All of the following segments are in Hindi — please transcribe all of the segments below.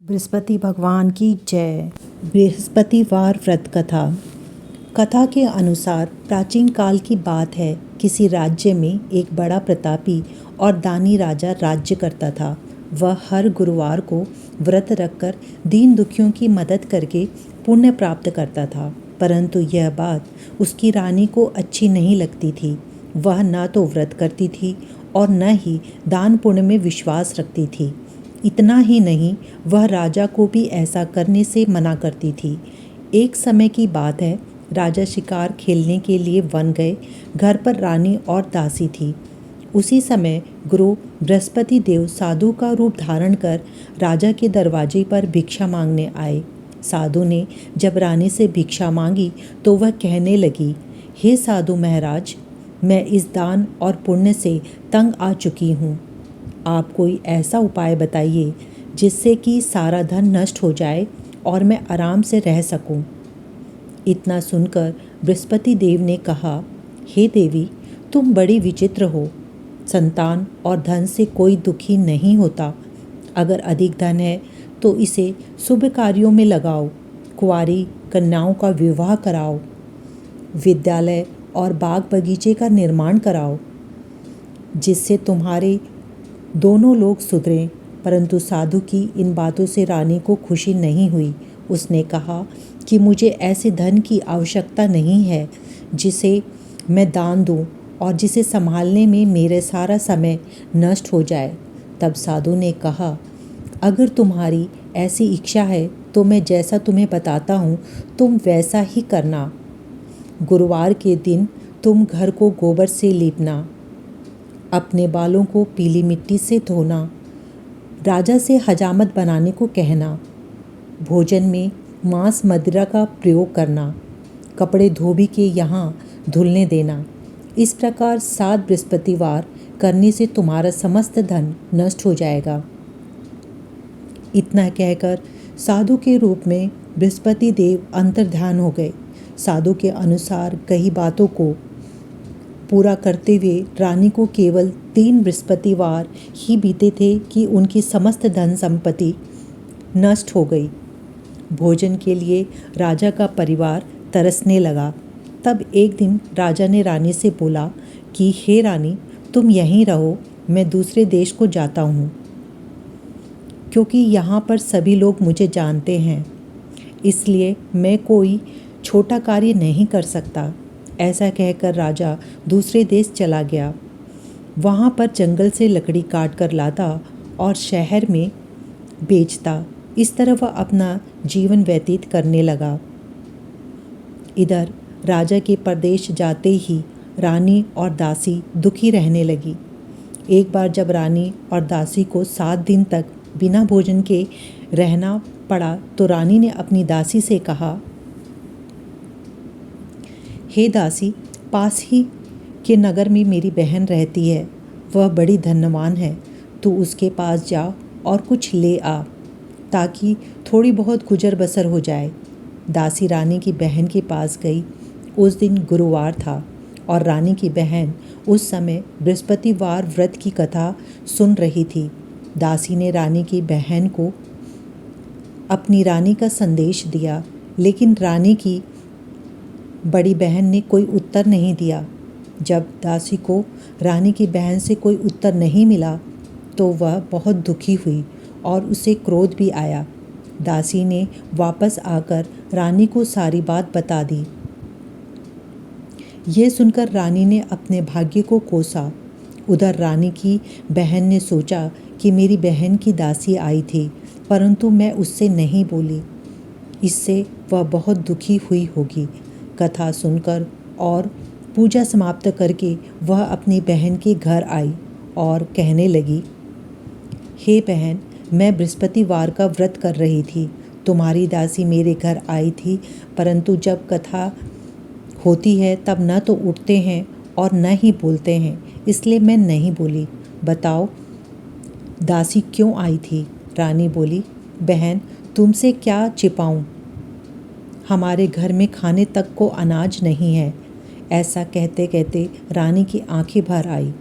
बृहस्पति भगवान की जय। बृहस्पतिवार व्रत कथा। कथा के अनुसार प्राचीन काल की बात है। किसी राज्य में एक बड़ा प्रतापी और दानी राजा राज्य करता था। वह हर गुरुवार को व्रत रखकर दीन दुखियों की मदद करके पुण्य प्राप्त करता था। परंतु यह बात उसकी रानी को अच्छी नहीं लगती थी। वह न तो व्रत करती थी और न ही दान पुण्य में विश्वास रखती थी। इतना ही नहीं, वह राजा को भी ऐसा करने से मना करती थी। एक समय की बात है, राजा शिकार खेलने के लिए वन गए। घर पर रानी और दासी थी। उसी समय गुरु बृहस्पति देव साधु का रूप धारण कर राजा के दरवाजे पर भिक्षा मांगने आए। साधु ने जब रानी से भिक्षा मांगी तो वह कहने लगी, हे साधु महाराज, मैं इस दान और पुण्य से तंग आ चुकी हूँ। आप कोई ऐसा उपाय बताइए जिससे कि सारा धन नष्ट हो जाए और मैं आराम से रह सकूं। इतना सुनकर बृहस्पति देव ने कहा, हे देवी, तुम बड़ी विचित्र हो। संतान और धन से कोई दुखी नहीं होता। अगर अधिक धन है तो इसे शुभ कार्यों में लगाओ। कुंवारी कन्याओं का विवाह कराओ। विद्यालय और बाग बगीचे का निर्माण कराओ, जिससे तुम्हारे दोनों लोग सुधरें। परंतु साधु की इन बातों से रानी को खुशी नहीं हुई। उसने कहा कि मुझे ऐसे धन की आवश्यकता नहीं है जिसे मैं दान दूं और जिसे संभालने में मेरे सारा समय नष्ट हो जाए। तब साधु ने कहा, अगर तुम्हारी ऐसी इच्छा है तो मैं जैसा तुम्हें बताता हूँ तुम वैसा ही करना। गुरुवार के दिन तुम घर को गोबर से लीपना, अपने बालों को पीली मिट्टी से धोना, राजा से हजामत बनाने को कहना, भोजन में मांस मदिरा का प्रयोग करना, कपड़े धोबी के यहाँ धुलने देना। इस प्रकार 7 बृहस्पतिवार करने से तुम्हारा समस्त धन नष्ट हो जाएगा। इतना कहकर साधु के रूप में बृहस्पति देव अंतर्ध्यान हो गए। साधु के अनुसार कई बातों को पूरा करते हुए रानी को केवल 3 बृहस्पतिवार ही बीते थे कि उनकी समस्त धन संपत्ति नष्ट हो गई। भोजन के लिए राजा का परिवार तरसने लगा। तब एक दिन राजा ने रानी से बोला कि हे रानी, तुम यहीं रहो, मैं दूसरे देश को जाता हूँ, क्योंकि यहाँ पर सभी लोग मुझे जानते हैं, इसलिए मैं कोई छोटा कार्य नहीं कर सकता। ऐसा कहकर राजा दूसरे देश चला गया। वहाँ पर जंगल से लकड़ी काट कर लाता और शहर में बेचता। इस तरह वह अपना जीवन व्यतीत करने लगा। इधर राजा के परदेश जाते ही रानी और दासी दुखी रहने लगी। एक बार जब रानी और दासी को 7 दिन तक बिना भोजन के रहना पड़ा तो रानी ने अपनी दासी से कहा, हे दासी, पास ही के नगर में मेरी बहन रहती है। वह बड़ी धनवान है। तू उसके पास जा और कुछ ले आ, ताकि थोड़ी बहुत गुजर बसर हो जाए। दासी रानी की बहन के पास गई। उस दिन गुरुवार था और रानी की बहन उस समय बृहस्पतिवार व्रत की कथा सुन रही थी। दासी ने रानी की बहन को अपनी रानी का संदेश दिया, लेकिन रानी की बड़ी बहन ने कोई उत्तर नहीं दिया। जब दासी को रानी की बहन से कोई उत्तर नहीं मिला तो वह बहुत दुखी हुई और उसे क्रोध भी आया। दासी ने वापस आकर रानी को सारी बात बता दी। ये सुनकर रानी ने अपने भाग्य को कोसा। उधर रानी की बहन ने सोचा कि मेरी बहन की दासी आई थी, परंतु मैं उससे नहीं बोली, इससे वह बहुत दुखी हुई होगी। कथा सुनकर और पूजा समाप्त करके वह अपनी बहन के घर आई और कहने लगी, हे बहन, मैं बृहस्पतिवार का व्रत कर रही थी। तुम्हारी दासी मेरे घर आई थी, परंतु जब कथा होती है तब न तो उठते हैं और न ही बोलते हैं, इसलिए मैं नहीं बोली। बताओ दासी क्यों आई थी? रानी बोली, बहन, तुमसे क्या छिपाऊं? हमारे घर में खाने तक को अनाज नहीं है। ऐसा कहते कहते रानी की आंखें भर आई।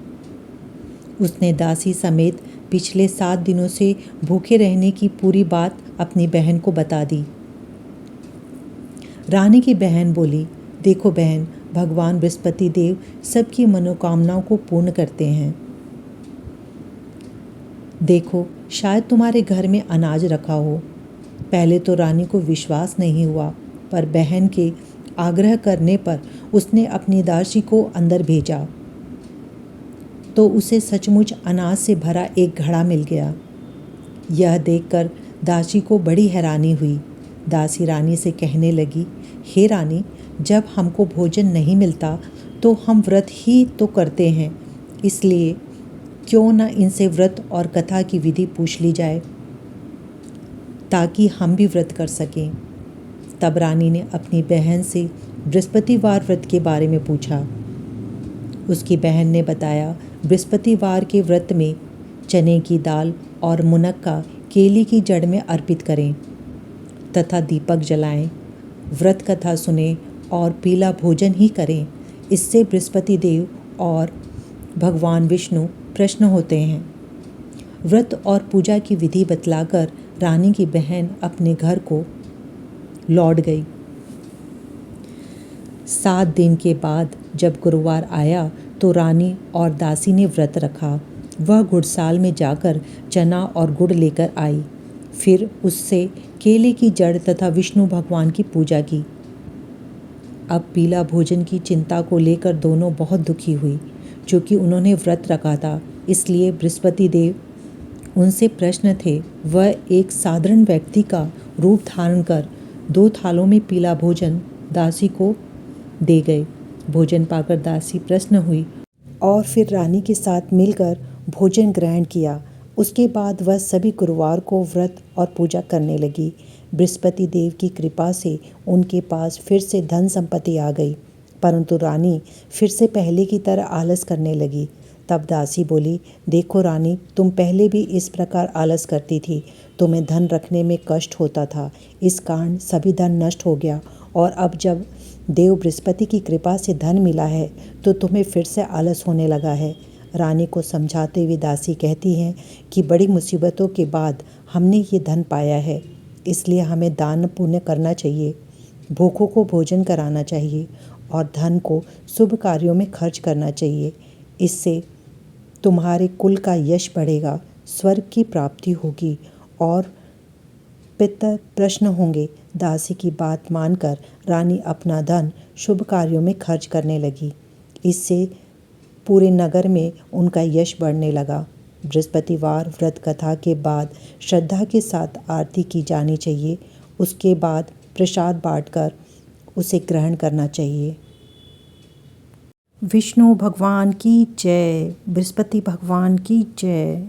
उसने दासी समेत पिछले 7 दिनों से भूखे रहने की पूरी बात अपनी बहन को बता दी। रानी की बहन बोली, देखो बहन, भगवान बृहस्पति देव सबकी मनोकामनाओं को पूर्ण करते हैं। देखो, शायद तुम्हारे घर में अनाज रखा हो। पहले तो रानी को विश्वास नहीं हुआ, पर बहन के आग्रह करने पर उसने अपनी दासी को अंदर भेजा तो उसे सचमुच अनाज से भरा एक घड़ा मिल गया। यह देखकर दासी को बड़ी हैरानी हुई। दासी रानी से कहने लगी, हे रानी, जब हमको भोजन नहीं मिलता तो हम व्रत ही तो करते हैं, इसलिए क्यों न इनसे व्रत और कथा की विधि पूछ ली जाए ताकि हम भी व्रत कर सकें। तब रानी ने अपनी बहन से बृहस्पतिवार व्रत के बारे में पूछा। उसकी बहन ने बताया, बृहस्पतिवार के व्रत में चने की दाल और मुनक्का केले की जड़ में अर्पित करें तथा दीपक जलाएं, व्रत कथा सुने और पीला भोजन ही करें। इससे बृहस्पति देव और भगवान विष्णु प्रसन्न होते हैं। व्रत और पूजा की विधि बतलाकर रानी की बहन अपने घर को लौट गई। 7 दिन के बाद जब गुरुवार आया तो रानी और दासी ने व्रत रखा। वह गुड़साल में जाकर चना और गुड़ लेकर आई। फिर उससे केले की जड़ तथा विष्णु भगवान की पूजा की। अब पीला भोजन की चिंता को लेकर दोनों बहुत दुखी हुई। चूँकि उन्होंने व्रत रखा था, इसलिए बृहस्पति देव उनसे प्रसन्न थे। वह एक साधारण व्यक्ति का रूप धारण कर 2 थालों में पीला भोजन दासी को दे गए। भोजन पाकर दासी प्रसन्न हुई और फिर रानी के साथ मिलकर भोजन ग्रहण किया। उसके बाद वह सभी गुरुवार को व्रत और पूजा करने लगी। बृहस्पति देव की कृपा से उनके पास फिर से धन संपत्ति आ गई, परंतु रानी फिर से पहले की तरह आलस करने लगी। तब दासी बोली, देखो रानी, तुम पहले भी इस प्रकार आलस करती थी। तुम्हें धन रखने में कष्ट होता था, इस कारण सभी धन नष्ट हो गया, और अब जब देव बृहस्पति की कृपा से धन मिला है तो तुम्हें फिर से आलस होने लगा है। रानी को समझाते हुए दासी कहती हैं कि बड़ी मुसीबतों के बाद हमने ये धन पाया है, इसलिए हमें दान पुण्य करना चाहिए, भूखों को भोजन कराना चाहिए और धन को शुभ कार्यों में खर्च करना चाहिए। इससे तुम्हारे कुल का यश बढ़ेगा, स्वर्ग की प्राप्ति होगी और पितर प्रसन्न होंगे। दासी की बात मानकर रानी अपना धन शुभ कार्यों में खर्च करने लगी। इससे पूरे नगर में उनका यश बढ़ने लगा। बृहस्पतिवार व्रत कथा के बाद श्रद्धा के साथ आरती की जानी चाहिए। उसके बाद प्रसाद बांटकर उसे ग्रहण करना चाहिए। विष्णु भगवान की जय, बृहस्पति भगवान की जय।